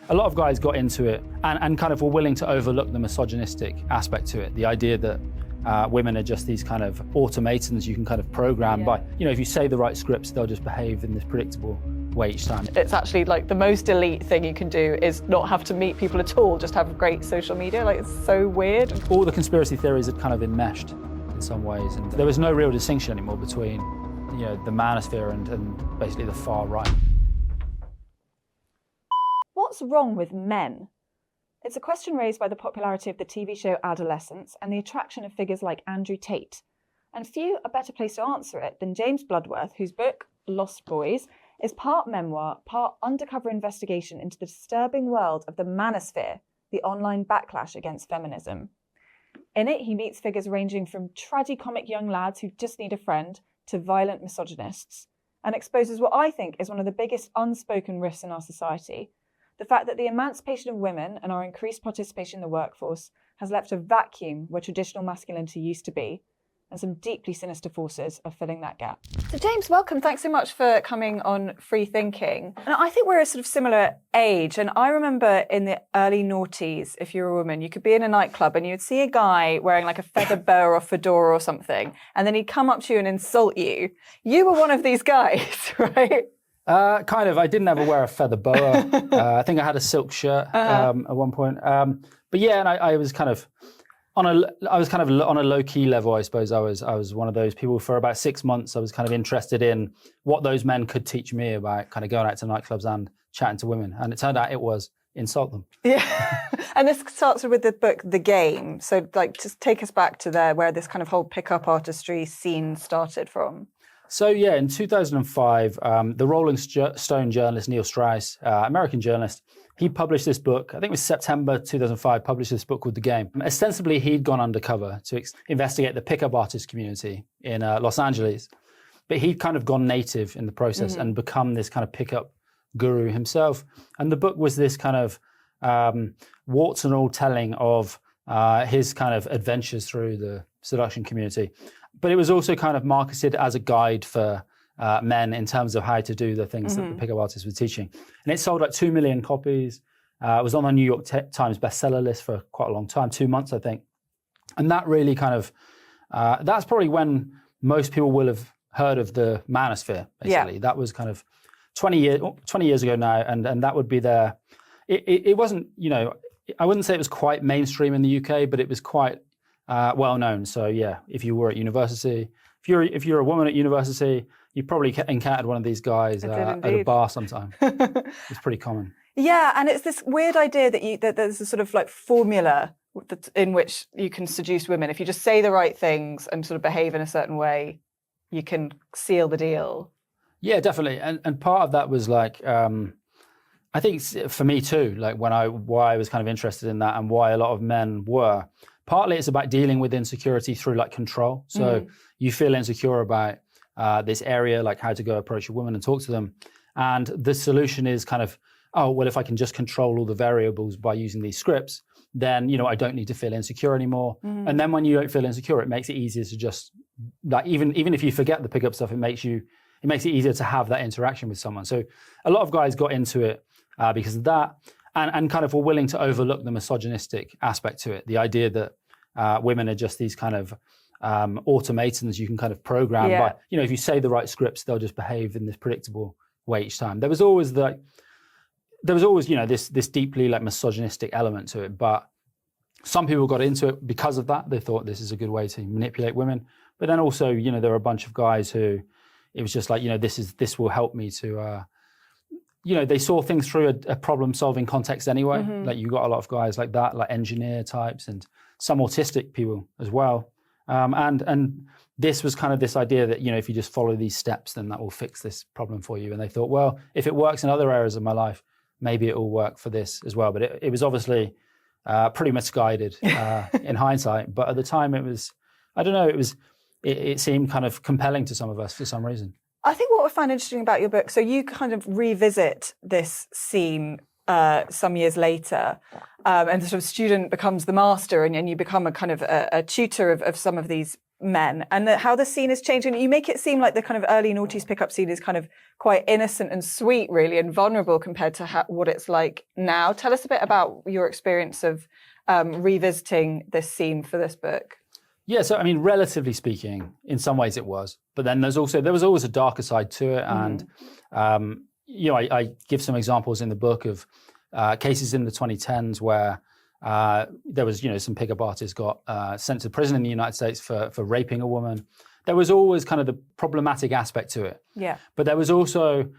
A lot of guys got into it and kind of were willing to overlook the misogynistic aspect to it. The idea that women are just these kind of automatons you can kind of program by, if you say the right scripts, they'll just behave in this predictable way each time. It's actually like the most elite thing you can do is not have to meet people at all, just have great social media. Like, it's so weird. All the conspiracy theories had kind of enmeshed in some ways, and there was no real distinction anymore between, the manosphere and basically the far right. What's wrong with men? It's a question raised by the popularity of the TV show Adolescence and the attraction of figures like Andrew Tate. And few are better placed to answer it than James Bloodworth, whose book, Lost Boys, is part memoir, part undercover investigation into the disturbing world of the manosphere, the online backlash against feminism. In it, he meets figures ranging from tragicomic young lads who just need a friend to violent misogynists, and exposes what I think is one of the biggest unspoken rifts in our society: the fact that the emancipation of women and our increased participation in the workforce has left a vacuum where traditional masculinity used to be, and some deeply sinister forces are filling that gap. So James, welcome. Thanks so much for coming on Free Thinking. And I think we're a sort of similar age. And I remember in the early noughties, if you're a woman, you could be in a nightclub and you'd see a guy wearing like a feather boa or fedora or something, and then he'd come up to you and insult you. You were one of these guys, right? Kind of. I didn't ever wear a feather boa. I think I had a silk shirt at one point. But yeah, and I was kind of on a low-key level, I suppose. I was one of those people for about 6 months. I was kind of interested in what those men could teach me about kind of going out to nightclubs and chatting to women. And it turned out it was insult them. Yeah. And this starts with the book, The Game. So just take us back to there, where this kind of whole pickup artistry scene started from. So yeah, in 2005, the Rolling Stone journalist Neil Strauss, American journalist, he published this book. I think it was September 2005. Published this book called The Game. Ostensibly, he'd gone undercover to investigate the pickup artist community in Los Angeles, but he'd kind of gone native in the process and become this kind of pickup guru himself. And the book was this kind of warts and all telling of his kind of adventures through the seduction community. But it was also kind of marketed as a guide for men in terms of how to do the things that the pickup artists were teaching. And it sold like 2 million copies. It was on the New York Times bestseller list for quite a long time, 2 months, I think. And that really kind of, that's probably when most people will have heard of the manosphere, basically. Yeah. That was kind of 20 years ago now, and that would be their, it wasn't, I wouldn't say it was quite mainstream in the UK, but it was quite well known. So yeah, if you were at university, if you're a woman at university, you probably encountered one of these guys at a bar sometime. It's pretty common. Yeah, and it's this weird idea that there's a sort of like formula in which you can seduce women. If you just say the right things and sort of behave in a certain way, you can seal the deal. Yeah, definitely. And part of that was like, I think for me too, like why I was kind of interested in that and why a lot of men were. Partly it's about dealing with insecurity through like control. So you feel insecure about this area, like how to go approach a woman and talk to them. And the solution is kind of, oh, well, if I can just control all the variables by using these scripts, then, I don't need to feel insecure anymore. And then when you don't feel insecure, it makes it easier to just, like, even if you forget the pickup stuff, it makes it easier to have that interaction with someone. So a lot of guys got into it because of that. And kind of were willing to overlook the misogynistic aspect to it. The idea that women are just these kind of automatons you can kind of program by, if you say the right scripts, they'll just behave in this predictable way each time. There was always this deeply like misogynistic element to it, but some people got into it because of that. They thought this is a good way to manipulate women. But then also, there were a bunch of guys who it was just like, this will help me to they saw things through a problem-solving context anyway. Like you got a lot of guys like that, like engineer types and some autistic people as well. And this was kind of this idea that, if you just follow these steps, then that will fix this problem for you. And they thought, well, if it works in other areas of my life, maybe it will work for this as well. But it was obviously pretty misguided in hindsight. But at the time it was, I don't know, it seemed kind of compelling to some of us for some reason. I think what I find interesting about your book, so you kind of revisit this scene some years later, and the sort of student becomes the master, and you become a kind of a tutor of some of these men and how the scene is changing. You make it seem like the kind of early noughties pickup scene is kind of quite innocent and sweet, really, and vulnerable compared to what it's like now. Tell us a bit about your experience of revisiting this scene for this book. Yeah, so I mean, relatively speaking, in some ways it was, but then there was always a darker side to it, and I give some examples in the book of cases in the 2010s where there was, some pickup artists got sent to prison in the United States for raping a woman. There was always kind of the problematic aspect to it. Yeah. But there was also,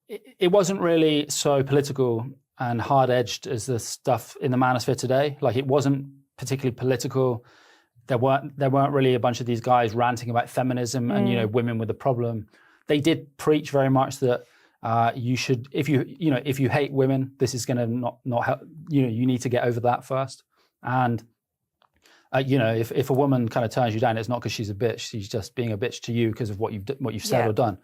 it wasn't really so political and hard-edged as the stuff in the manosphere today. Like, it wasn't particularly political. There weren't really a bunch of these guys ranting about feminism and, women with a problem. They did preach very much that you should, if you hate women, this is going to not help. You need to get over that first. And if a woman kind of turns you down, it's not because she's a bitch. She's just being a bitch to you because of what you've said or done.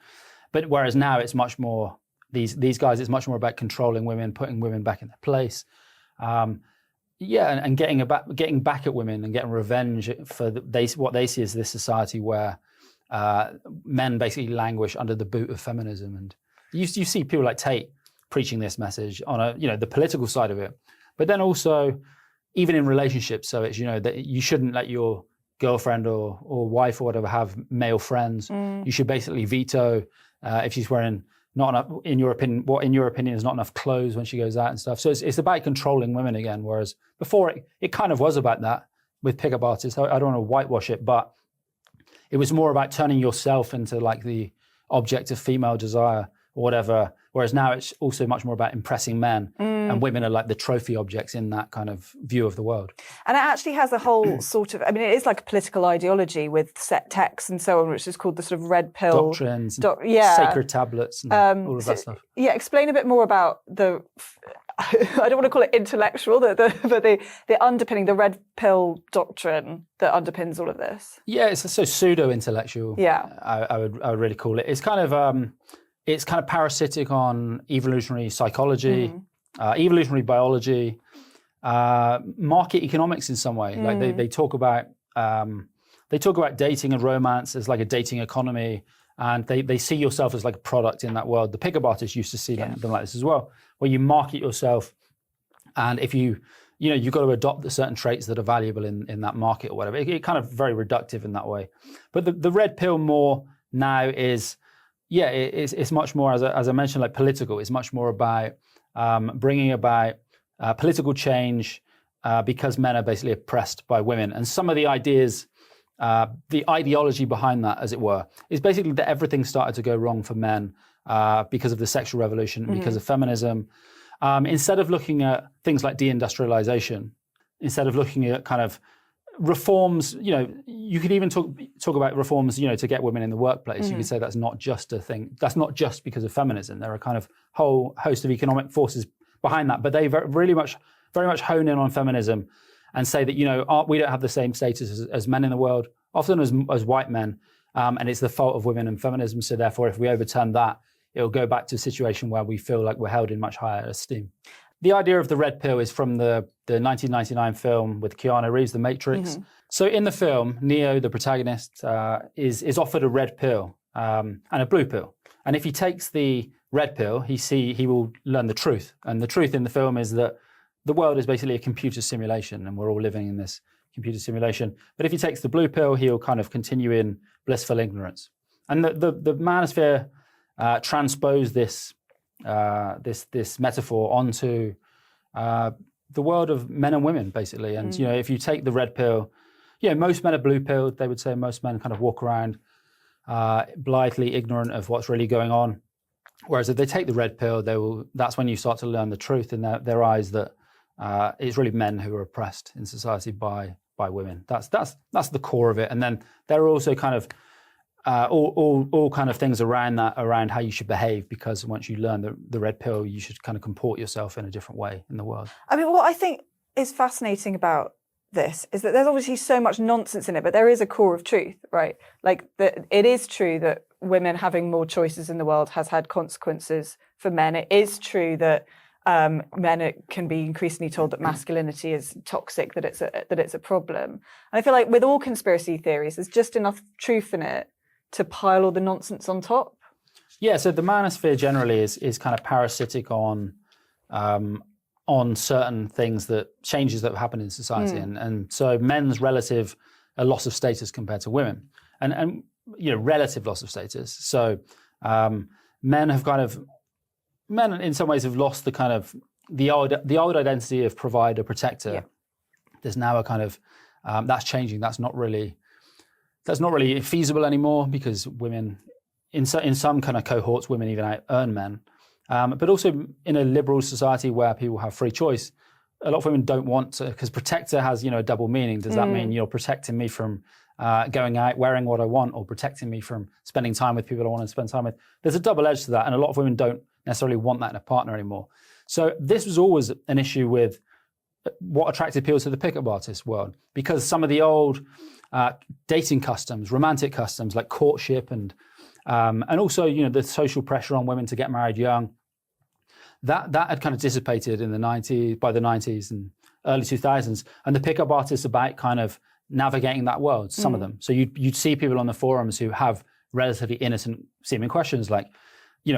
But whereas now it's much more these guys. It's much more about controlling women, putting women back in their place. And getting back at women and getting revenge for what they see as this society where men basically languish under the boot of feminism. And you see people like Tate preaching this message on the political side of it, but then also even in relationships. So it's that you shouldn't let your girlfriend or wife or whatever have male friends. You should basically veto if she's wearing not enough, in your opinion is not enough clothes when she goes out and stuff. So it's about controlling women again, whereas before it kind of was about that with pickup artists. I don't want to whitewash it, but it was more about turning yourself into like the object of female desire or whatever, whereas now it's also much more about impressing men, and women are like the trophy objects in that kind of view of the world. And it actually has a whole sort of, it is like a political ideology with set texts and so on, which is called the sort of red pill. Doctrines, sacred tablets, and all of that stuff. Yeah, explain a bit more about the, I don't want to call it intellectual, but the underpinning, the red pill doctrine that underpins all of this. Yeah, it's so pseudo-intellectual. Yeah. I would really call it. It's kind of parasitic on evolutionary psychology, evolutionary biology, market economics in some way. Like they talk about dating and romance as like a dating economy, and they see yourself as like a product in that world. The pickup artists used to see them like this as well, where you market yourself, and if you've got to adopt certain traits that are valuable in that market or whatever. It kind of very reductive in that way. But the red pill more now is. Yeah, it's much more, as I mentioned, like political. It's much more about bringing about political change because men are basically oppressed by women. And some of the ideas, the ideology behind that, as it were, is basically that everything started to go wrong for men because of the sexual revolution, because of feminism. Instead of looking at things like deindustrialization, instead of looking at kind of reforms, you could even talk about reforms, to get women in the workplace. You could say that's not just a thing. That's not just because of feminism. There are kind of whole host of economic forces behind that, but they very much hone in on feminism and say that we don't have the same status as men in the world, often as white men, and it's the fault of women and feminism. So therefore, if we overturn that, it'll go back to a situation where we feel like we're held in much higher esteem. The idea of the red pill is from the 1999 film with Keanu Reeves, The Matrix. So in the film, Neo, the protagonist, is offered a red pill and a blue pill. And if he takes the red pill, he will learn the truth. And the truth in the film is that the world is basically a computer simulation, and we're all living in this computer simulation. But if he takes the blue pill, he'll kind of continue in blissful ignorance. And the manosphere transposed this metaphor onto the world of men and women, basically. And if you take the red pill, most men are blue pilled. They would say most men kind of walk around blithely ignorant of what's really going on. Whereas if they take the red pill, that's when you start to learn the truth in their eyes that it's really men who are oppressed in society by women. That's the core of it. And then there are also kind of all kind of things around how you should behave, because once you learn the red pill, you should kind of comport yourself in a different way in the world. What I think is fascinating about this is that there's obviously so much nonsense in it, but there is a core of truth, right? Like it is true that women having more choices in the world has had consequences for men. It is true that men can be increasingly told that masculinity is toxic, that it's a problem. And I feel like with all conspiracy theories, there's just enough truth in it to pile all the nonsense on top. Yeah, so the manosphere generally is kind of parasitic on certain things, changes that have happened in society, and so men's relative loss of status compared to women, and relative loss of status. So men in some ways have lost the kind of the old identity of provider, protector. Yeah. There's now a kind of that's changing. That's not really feasible anymore, because women in some kind of cohorts, women even out-earn men. But also in a liberal society where people have free choice, a lot of women don't want to, because protector has a double meaning. Does that mean you're protecting me from going out, wearing what I want, or protecting me from spending time with people I want to spend time with? There's a double edge to that, and a lot of women don't necessarily want that in a partner anymore. So this was always an issue with what attracted people to the pickup artist world, because some of the old dating customs, romantic customs like courtship and also the social pressure on women to get married young, that had kind of dissipated in by the 90s and early 2000s, and the pickup artists about kind of navigating that world, some of them. So you'd see people on the forums who have relatively innocent seeming questions like,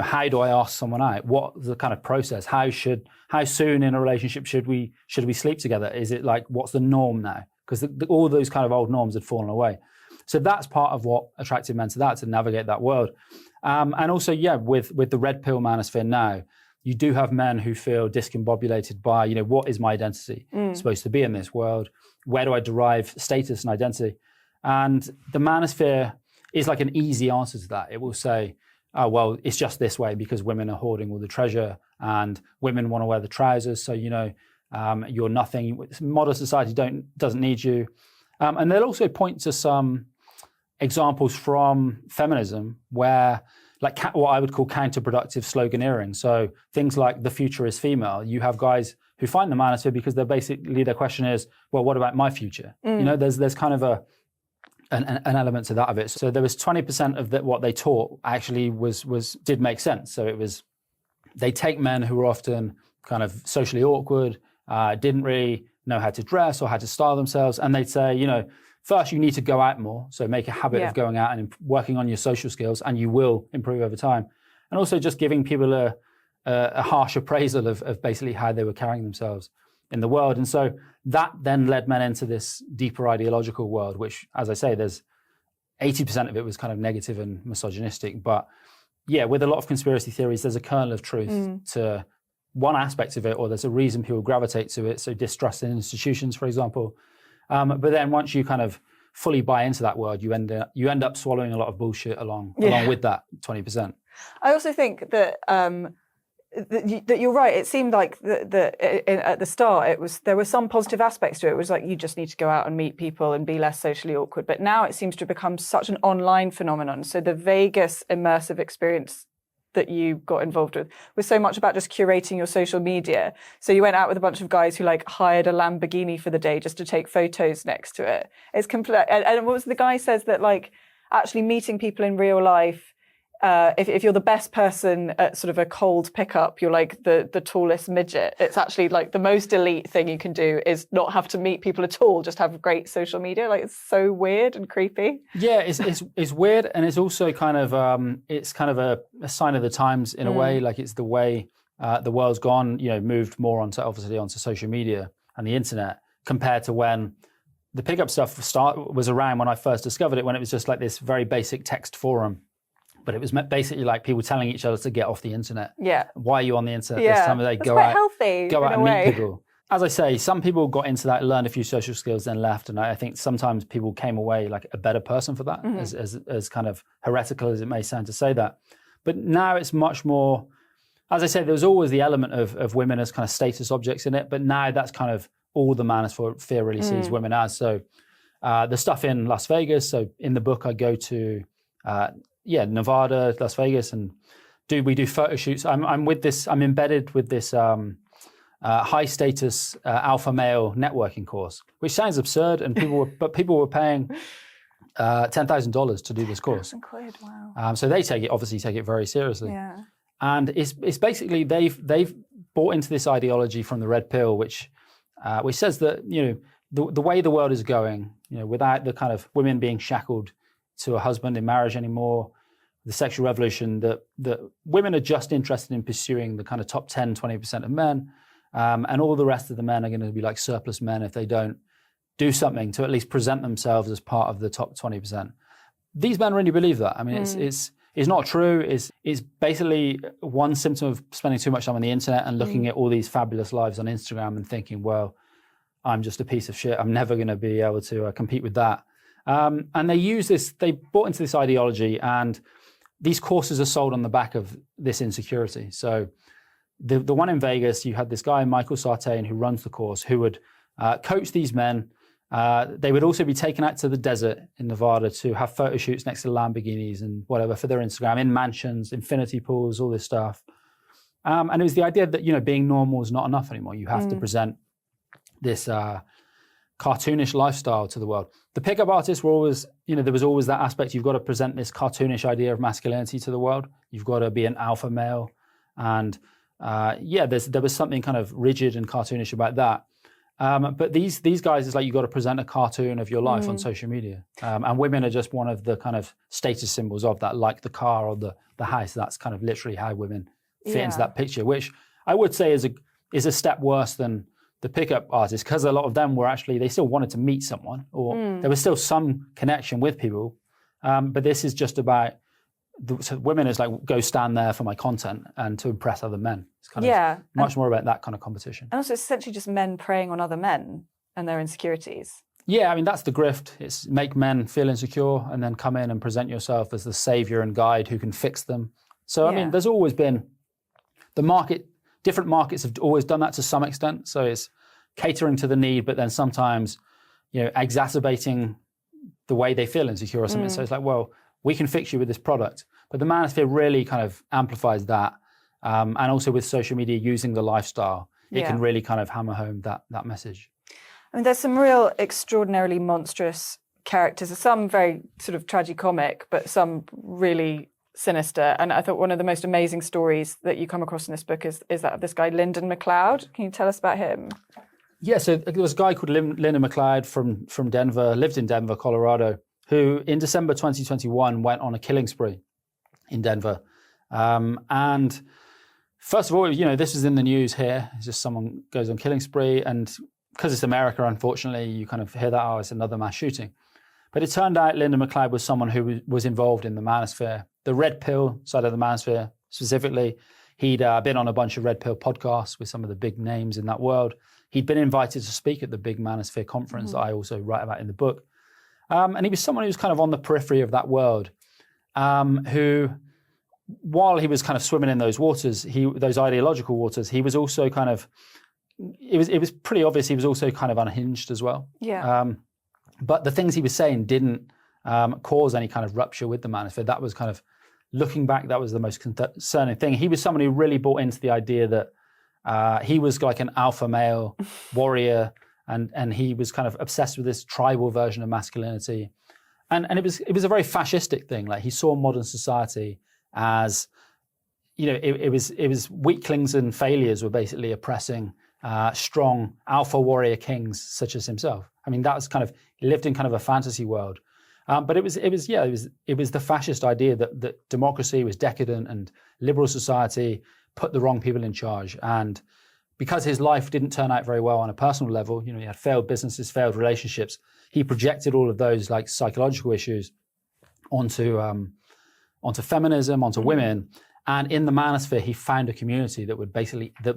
how do I ask someone out? What's the kind of process? How soon in a relationship should we sleep together? Is it like, what's the norm now? Because all those kind of old norms had fallen away. So that's part of what attracted men to that, to navigate that world. And also, with the red pill manosphere now, you do have men who feel discombobulated by, what is my identity supposed to be in this world? Where do I derive status and identity? And the manosphere is like an easy answer to that. It will say, oh, well, it's just this way because women are hoarding all the treasure and women want to wear the trousers. So, you're nothing. Modern society doesn't need you. And they'll also point to some examples from feminism where, like what I would call counterproductive sloganeering. So things like the future is female. You have guys who find the manosphere because their question is, well, what about my future? There's kind of an element to that of it. So there was 20% of what they taught actually did make sense. So it was, they take men who were often kind of socially awkward, didn't really know how to dress or how to style themselves, and they'd say, first you need to go out more, so make a habit of going out and working on your social skills, and you will improve over time. And also just giving people a harsh appraisal of basically how they were carrying themselves in the world. And so that then led men into this deeper ideological world, which, as I say, there's 80% of it was kind of negative and misogynistic. But with a lot of conspiracy theories, there's a kernel of truth to one aspect of it, or there's a reason people gravitate to it. So distrust in institutions, for example. But then once you kind of fully buy into that world, you end up swallowing a lot of bullshit along with that 20%. I also think that that you're right. It seemed like at the start there were some positive aspects to it. It was like you just need to go out and meet people and be less socially awkward. But now it seems to have become such an online phenomenon. So the Vegas immersive experience that you got involved with was so much about just curating your social media. So you went out with a bunch of guys who hired a Lamborghini for the day just to take photos next to it. It's complete. And what was the guy says that actually meeting people in real life, if you're the best person at sort of a cold pickup, you're like the tallest midget. It's actually like the most elite thing you can do is not have to meet people at all, just have great social media. It's so weird and creepy. Yeah, it's weird, and it's also kind of a sign of the times in a way. Like it's the way the world's gone. Moved more onto social media and the internet compared to when the pickup stuff was around when I first discovered it, when it was just like this very basic text forum. But it was basically like people telling each other to get off the internet. Yeah. Why are you on the internet this time of day? Go out and meet people. As I say, some people got into that, learned a few social skills, then left. And I think sometimes people came away like a better person for that, as kind of heretical as it may sound to say that. But now it's much more, as I said, there was always the element of women as kind of status objects in it. But now that's kind of all the manosphere really sees women as. So the stuff in Las Vegas. So in the book, I go to Nevada, Las Vegas, and we do photo shoots. I'm embedded with this high status alpha male networking course, which sounds absurd, and people were paying $10,000 to do this course. Wow. So they obviously take it very seriously. Yeah. And it's basically they've bought into this ideology from the red pill, which says that, the way the world is going, without the kind of women being shackled to a husband in marriage anymore, the sexual revolution, that women are just interested in pursuing the kind of top 10, 20% of men, and all the rest of the men are going to be like surplus men if they don't do something to at least present themselves as part of the top 20%. These men really believe that. I mean, it's not true. It's basically one symptom of spending too much time on the internet and looking at all these fabulous lives on Instagram and thinking, well, I'm just a piece of shit. I'm never going to be able to compete with that. And they bought into this ideology, and these courses are sold on the back of this insecurity. So the one in Vegas, you had this guy, Michael Sartain, who runs the course, who would coach these men. They would also be taken out to the desert in Nevada to have photo shoots next to Lamborghinis and whatever for their Instagram, in mansions, infinity pools, all this stuff. And it was the idea that, being normal is not enough anymore. You have to present this cartoonish lifestyle to the world. The pickup artists were always, there was always that aspect. You've got to present this cartoonish idea of masculinity to the world. You've got to be an alpha male. And there was something kind of rigid and cartoonish about that. But these guys, it's like you've got to present a cartoon of your life on social media. And women are just one of the kind of status symbols of that, like the car or the house. That's kind of literally how women fit into that picture, which I would say is a step worse than the pickup artists, because a lot of them were actually, they still wanted to meet someone, or there was still some connection with people. But this is just about, women is like, go stand there for my content and to impress other men. It's kind of much more about that kind of competition. And also it's essentially just men preying on other men and their insecurities. Yeah, I mean, that's the grift. It's make men feel insecure and then come in and present yourself as the savior and guide who can fix them. So, I mean, there's always been different markets have always done that to some extent. So it's catering to the need, but then sometimes, exacerbating the way they feel insecure or something. So it's like, well, we can fix you with this product. But the manosphere really kind of amplifies that. And also with social media using the lifestyle, it can really kind of hammer home that message. I mean, there's some real extraordinarily monstrous characters. Some very sort of tragicomic, but some really sinister. And I thought one of the most amazing stories that you come across in this book is that of this guy, Lyndon McLeod. Can you tell us about him? Yeah, so there was a guy called Lyndon McLeod from Denver, lived in Denver, Colorado, who in December 2021 went on a killing spree in Denver. And first of all, this is in the news here. It's just someone goes on killing spree. And because it's America, unfortunately, you kind of hear that, it's another mass shooting. But it turned out Lyndon McLeod was someone who was involved in the manosphere, the red pill side of the manosphere specifically. He'd been on a bunch of red pill podcasts with some of the big names in that world. He'd been invited to speak at the big manosphere conference that I also write about in the book. And he was someone who was kind of on the periphery of that world, who, while he was kind of swimming in those waters, those ideological waters, he was also kind of, it was pretty obvious he was also kind of unhinged as well. Yeah. But the things he was saying didn't cause any kind of rupture with the manosphere. That was kind of, looking back, that was the most concerning thing. He was someone who really bought into the idea that he was like an alpha male warrior, and he was kind of obsessed with this tribal version of masculinity. And it was a very fascistic thing. Like, he saw modern society as, it was weaklings and failures were basically oppressing strong alpha warrior kings such as himself. I mean, that was kind of, he lived in kind of a fantasy world. But it was the fascist idea that democracy was decadent and liberal society put the wrong people in charge. And because his life didn't turn out very well on a personal level, he had failed businesses, failed relationships, he projected all of those like psychological issues onto feminism, onto women. And in the manosphere, he found a community that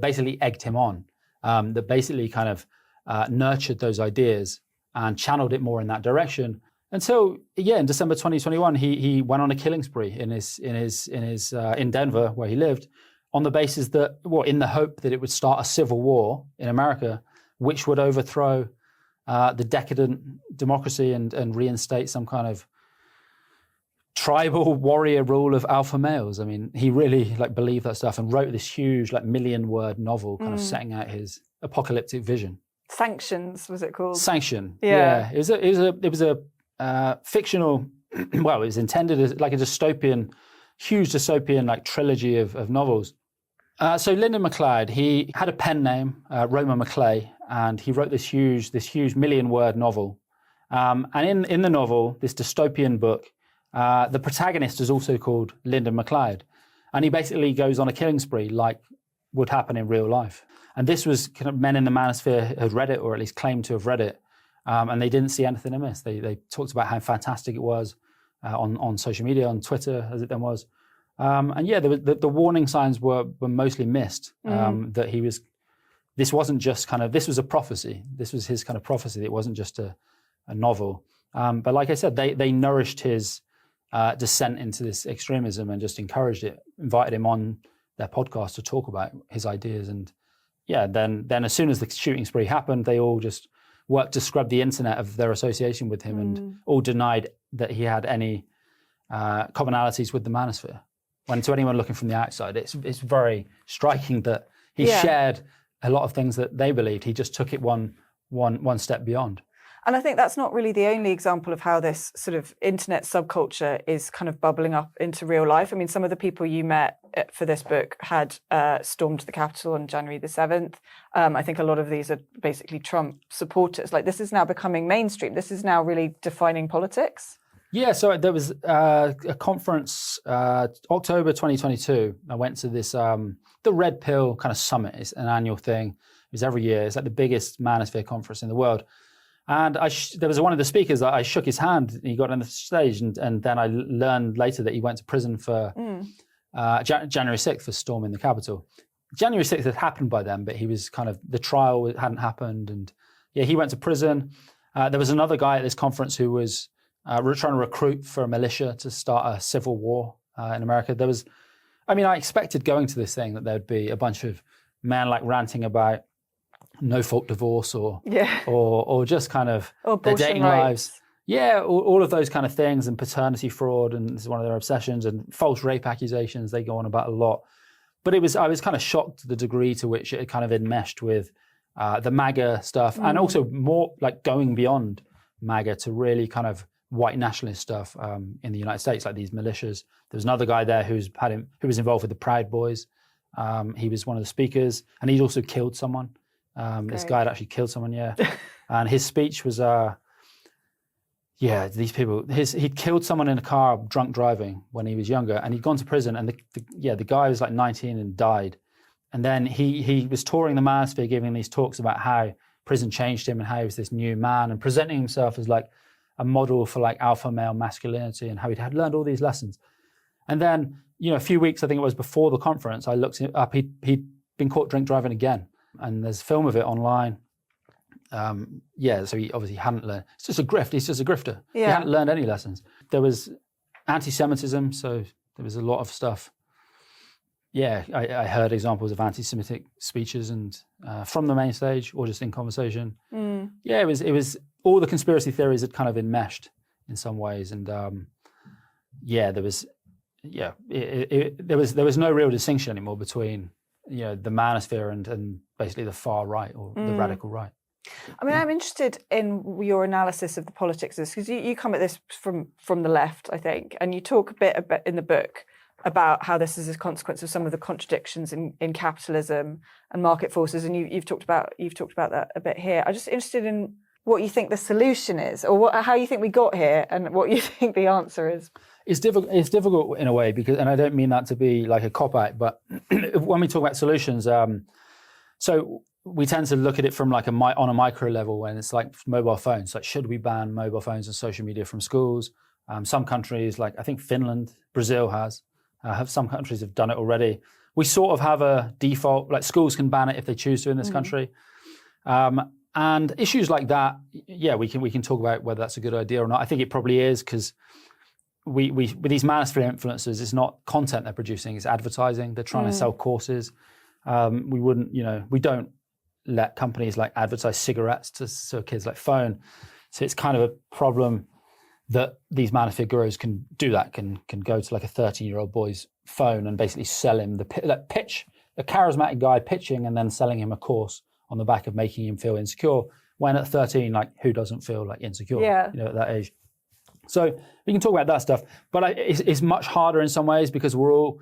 basically egged him on, that basically kind of nurtured those ideas and channeled it more in that direction. Until in December 2021, he went on a killing spree in Denver, where he lived, on the basis that, in the hope that it would start a civil war in America, which would overthrow the decadent democracy and reinstate some kind of tribal warrior rule of alpha males. I mean, he really believed that stuff and wrote this huge 1,000,000-word novel, kind of setting out his apocalyptic vision. Sanctions, was it called? Sanction. Yeah. It was a fictional. Well, it was intended as like a dystopian, huge dystopian trilogy of novels. So Lyndon McLeod, he had a pen name, Roma McClay, and he wrote this huge 1,000,000-word novel. And in the novel, this dystopian book, the protagonist is also called Lyndon McLeod. And he basically goes on a killing spree like would happen in real life. And this was kind of men in the manosphere had read it, or at least claimed to have read it. And they didn't see anything amiss. They talked about how fantastic it was on social media, on Twitter, as it then was. And yeah, the warning signs were mostly missed. That this wasn't just this was a prophecy. This was his kind of prophecy. It wasn't just a novel. But like I said, they nourished his descent into this extremism and just encouraged it, invited him on their podcast to talk about his ideas. And yeah, then as soon as the shooting spree happened, they all just worked to scrub the internet of their association with him and all denied that he had any commonalities with the manosphere. When to anyone looking from the outside, it's very striking that he shared a lot of things that they believed. He just took it one step beyond. And I think that's not really the only example of how this sort of internet subculture is kind of bubbling up into real life. I mean, some of the people you met for this book had stormed the Capitol on January the 7th. I think a lot of these are basically Trump supporters. Like, this is now becoming mainstream. This is now really defining politics. Yeah, so there was a conference, October 2022. I went to this, the Red Pill kind of summit. It's an annual thing. It was every year. It's like the biggest manosphere conference in the world. And there was one of the speakers that I shook his hand and he got on the stage. And then I learned later that he went to prison for January 6th for storming the Capitol. January 6th had happened by then, but he was the trial hadn't happened. And yeah, he went to prison. There was another guy at this conference who was trying to recruit for a militia to start a civil war in America. I expected going to this thing that there'd be a bunch of men ranting about no-fault divorce or just their dating lives. Yeah, all of those kind of things, and paternity fraud, and this is one of their obsessions, and false rape accusations they go on about a lot. But I was kind of shocked at the degree to which it had kind of enmeshed with the MAGA stuff, and also more going beyond MAGA to really kind of white nationalist stuff in the United States, like these militias. There was another guy there who was involved with the Proud Boys. He was one of the speakers, and he'd also killed someone. This guy had actually killed someone, and his speech was, these people. He'd killed someone in a car drunk driving when he was younger, and he'd gone to prison. And the guy was 19 and died. And then he was touring the manosphere, giving these talks about how prison changed him and how he was this new man, and presenting himself as a model for alpha male masculinity, and how he had learned all these lessons. And then a few weeks, I think it was before the conference, I looked up. He'd been caught drink driving again. And there's film of it online. So he obviously hadn't learned. It's just a grift. He's just a grifter. Yeah. He hadn't learned any lessons. There was anti-Semitism, so there was a lot of stuff. Yeah, I heard examples of anti-Semitic speeches and from the main stage or just in conversation. Yeah, it was all the conspiracy theories had kind of enmeshed in some ways, and there was no real distinction anymore between the manosphere and basically the far right or the radical right. I mean, I'm interested in your analysis of the politics of this, because you come at this from the left, I think, and you talk a bit in the book about how this is a consequence of some of the contradictions in capitalism and market forces, and you've talked about that a bit here. I'm just interested in what you think the solution is, or how you think we got here, and what you think the answer is. It's difficult in a way, because, and I don't mean that to be a cop-out, but when we talk about solutions, so we tend to look at it from on a micro level, when it's mobile phones. Should we ban mobile phones and social media from schools? Some countries, I think Finland, Brazil some countries have done it already. We sort of have a default, schools can ban it if they choose to in this country. And issues like that, we can talk about whether that's a good idea or not. I think it probably is, because we with these manosphere influencers, it's not content they're producing, it's advertising. They're trying to sell courses. We don't let companies advertise cigarettes to a kid's phone. So it's kind of a problem that these manosphere gurus can do that, can go to a 13-year-old boy's phone and basically sell him pitch, a charismatic guy pitching and then selling him a course on the back of making him feel insecure. When at 13, who doesn't feel insecure? At that age. So we can talk about that stuff, but it's much harder in some ways, because we're all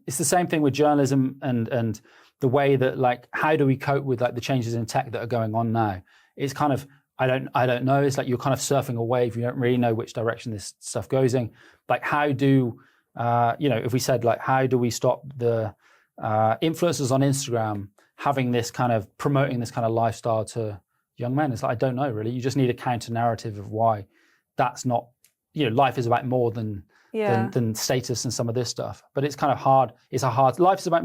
it's the same thing with journalism and the way that, like, how do we cope with like the changes in tech that are going on now? It's kind of, I don't know. It's like you're kind of surfing a wave. You don't really know which direction this stuff goes in. Like, how do if we said, like, how do we stop the influencers on Instagram having this kind of promoting this kind of lifestyle to young men? It's like, I don't know really. You just need a counter narrative of why that's not, life is about more than status and some of this stuff. But it's kind of hard. Life is about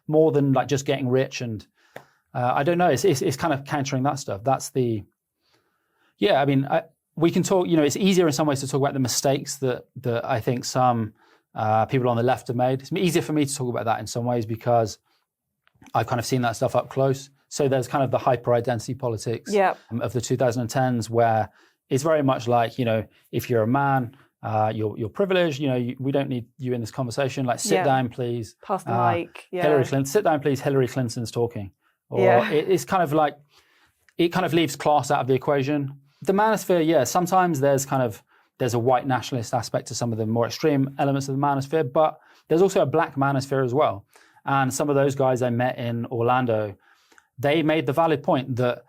more than like just getting rich, and I don't know. It's kind of countering that stuff. That's the, I mean, we can talk. It's easier in some ways to talk about the mistakes that I think some people on the left have made. It's easier for me to talk about that in some ways because I've kind of seen that stuff up close. So there's kind of the hyper identity politics of the 2010s, where it's very much like, if you're a man, you're privileged. We don't need you in this conversation. Like, sit down, please. Pass the mic. Hillary Clinton, sit down, please. Hillary Clinton's talking. Or it's kind of like, it kind of leaves class out of the equation. The manosphere, sometimes there's a white nationalist aspect to some of the more extreme elements of the manosphere, but there's also a black manosphere as well. And some of those guys I met in Orlando, they made the valid point that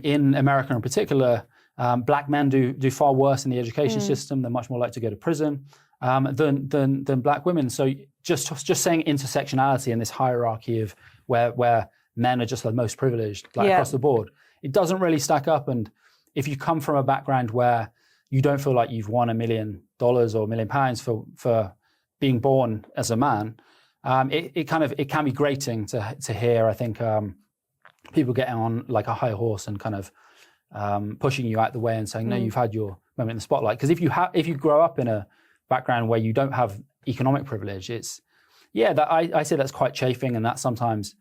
in America in particular, black men do far worse in the education system. They're much more likely to go to prison than black women. So just saying intersectionality and this hierarchy of where men are just the most privileged, across the board, it doesn't really stack up. And if you come from a background where you don't feel like you've won $1 million or £1 million for being born as a man, it can be grating to hear, I think, people getting on like a high horse and kind of pushing you out the way and saying, no, you've had your moment in the spotlight. Because if you grow up in a background where you don't have economic privilege, it's, I say that's quite chafing, and that sometimes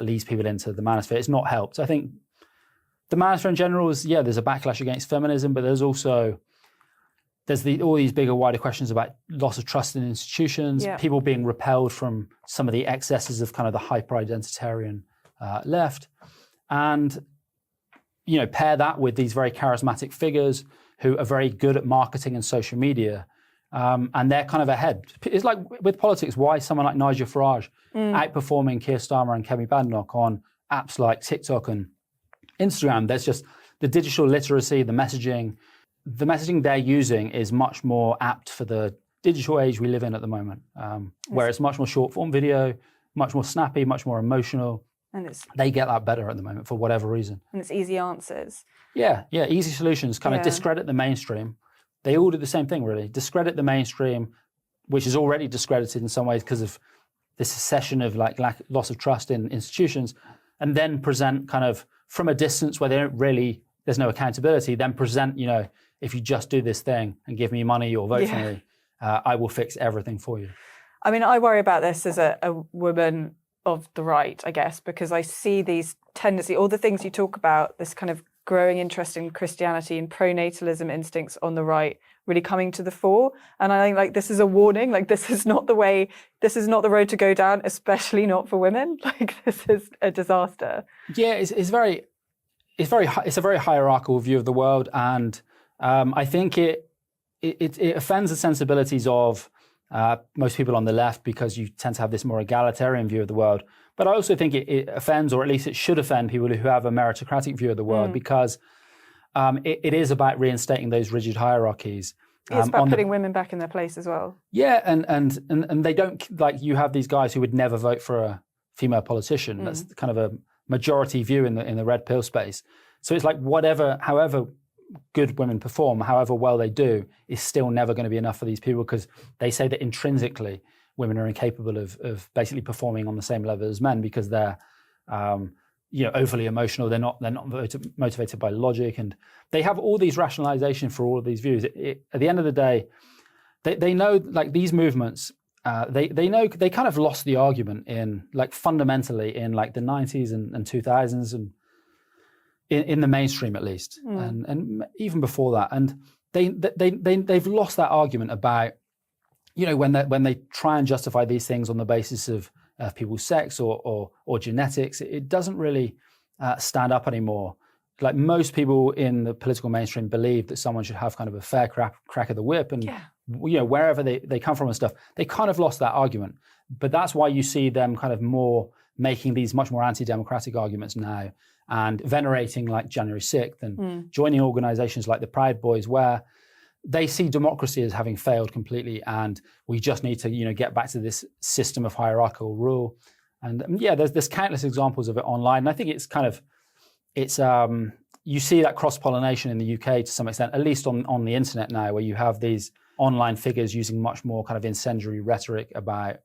leads people into the manosphere. It's not helped. I think the manosphere in general is, there's a backlash against feminism, but there's also, all these bigger, wider questions about loss of trust in institutions, people being repelled from some of the excesses of kind of the hyper-identitarian left. And, pair that with these very charismatic figures who are very good at marketing and social media, and they're kind of ahead. It's like with politics, why someone like Nigel Farage outperforming Keir Starmer and Kemi Badenoch on apps like TikTok and Instagram? There's just the digital literacy, the messaging they're using is much more apt for the digital age we live in at the moment, where it's much more short form video, much more snappy, much more emotional. And they get that better at the moment for whatever reason. And it's easy answers. Easy solutions, kind of discredit the mainstream. They all do the same thing, really. Discredit the mainstream, which is already discredited in some ways because of this secession of like loss of trust in institutions, and then present kind of from a distance where there's no accountability, then present, if you just do this thing and give me money or vote for me, I will fix everything for you. I mean, I worry about this as a woman of the right, I guess, because I see these tendencies, all the things you talk about, this kind of growing interest in Christianity and pronatalism instincts on the right really coming to the fore. And I think like this is a warning, like this is not the road to go down, especially not for women. Like this is a disaster. Yeah, it's a very hierarchical view of the world, and I think it offends the sensibilities of most people on the left because you tend to have this more egalitarian view of the world. But I also think it offends, or at least it should offend, people who have a meritocratic view of the world because it is about reinstating those rigid hierarchies. It's about putting women back in their place as well. Yeah, and they don't, like, you have these guys who would never vote for a female politician. That's kind of a majority view in the red pill space. So it's like however good women perform, however well they do, is still never going to be enough for these people because they say that intrinsically women are incapable of basically performing on the same level as men because they're overly emotional. They're not motivated by logic, and they have all these rationalization for all of these views. At the end of the day, they know, like, these movements. They know they kind of lost the argument in, like, fundamentally in like the 90s and 2000s and in the mainstream at least, and even before that. And they've lost that argument about, when they try and justify these things on the basis of people's sex or genetics. It doesn't really stand up anymore. Like, most people in the political mainstream believe that someone should have kind of a fair crack of the whip, and wherever they come from and stuff, they kind of lost that argument. But that's why you see them kind of more making these much more anti-democratic arguments now and venerating like January 6th and joining organizations like the Proud Boys, where they see democracy as having failed completely, and we just need to, get back to this system of hierarchical rule. And there's countless examples of it online. And I think you see that cross-pollination in the UK to some extent, at least on the internet now, where you have these online figures using much more kind of incendiary rhetoric about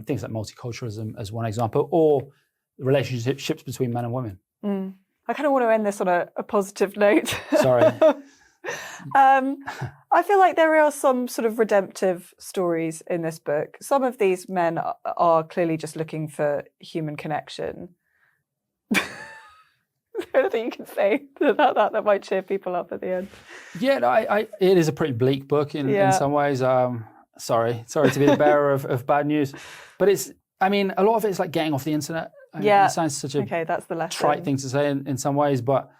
things like multiculturalism as one example, or relationships between men and women. I kind of want to end this on a positive note. Sorry. I feel like there are some sort of redemptive stories in this book. Some of these men are clearly just looking for human connection. Is there anything you can say about that might cheer people up at the end? Yeah, it is a pretty bleak book in some ways. Sorry to be the bearer of bad news, but a lot of it is like getting off the internet. It sounds such a that's the lesson. Trite thing to say in some ways, but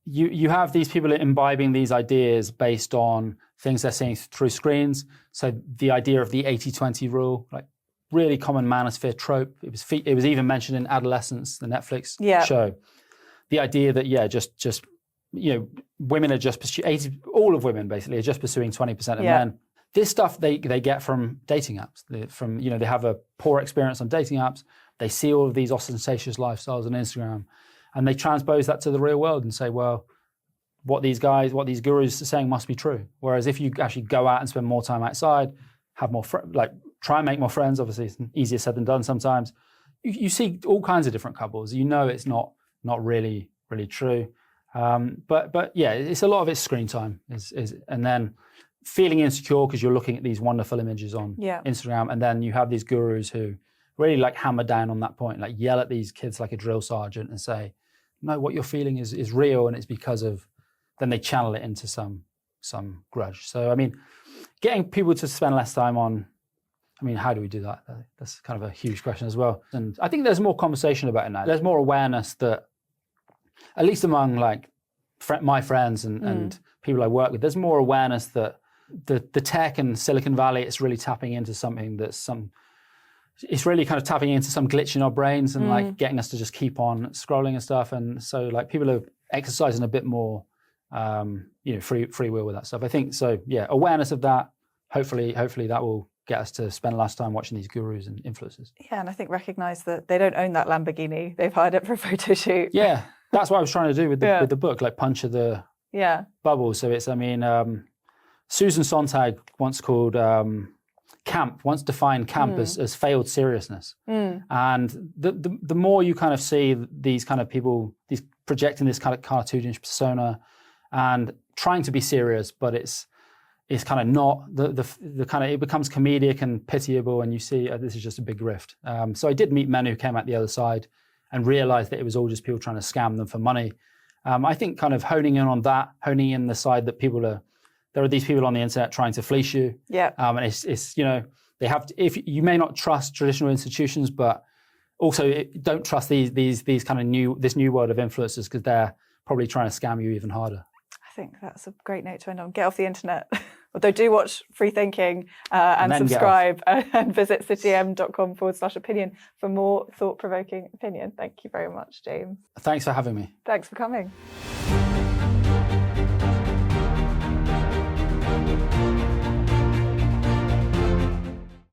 you have these people imbibing these ideas based on things they're seeing through screens. So the idea of the 80-20 rule, like really common manosphere trope. It was even mentioned in Adolescence, the Netflix show. The idea that women are just all of women basically are just pursuing 20% of men. This stuff they get from dating apps. They have a poor experience on dating apps. They see all of these ostentatious lifestyles on Instagram, and they transpose that to the real world and say, well, what these gurus are saying must be true. Whereas if you actually go out and spend more time outside, have more try and make more friends. Obviously, it's easier said than done sometimes. You see all kinds of different couples. It's not really true. But it's a lot of it's screen time and then feeling insecure because you're looking at these wonderful images on Instagram, and then you have these gurus who really like hammer down on that point, like yell at these kids like a drill sergeant and say, no, what you're feeling is real, and it's because of, then they channel it into some grudge. So getting people to spend less time on, how do we do that? That's kind of a huge question as well. And I think there's more conversation about it now. There's more awareness that, at least among like my friends and people I work with, there's more awareness that the tech and Silicon Valley is really tapping into something it's really kind of tapping into some glitch in our brains and like getting us to just keep on scrolling and stuff. And so like people are exercising a bit more, free will with that stuff. I think so. Yeah, awareness of that. Hopefully that will get us to spend less time watching these gurus and influencers. Yeah, and I think recognise that they don't own that Lamborghini. They've hired it for a photo shoot. Yeah, that's what I was trying to do with the book, like puncture the bubble. So it's, Susan Sontag once defined camp as failed seriousness. And the more you kind of see these kind of people, these projecting this kind of cartoonish persona and trying to be serious, but it's kind of not the kind of, it becomes comedic and pitiable, and you see this is just a big grift. So I did meet men who came out the other side and realized that it was all just people trying to scam them for money. I think kind of honing in the side that there are these people on the internet trying to fleece you. Yeah. And it's they have to, if you may not trust traditional institutions, but also don't trust these kind of this new world of influencers, because they're probably trying to scam you even harder. I think that's a great note to end on. Get off the internet. Although do watch Free Thinking and subscribe and visit citym.com/opinion for more thought-provoking opinion. Thank you very much, James. Thanks for having me. Thanks for coming.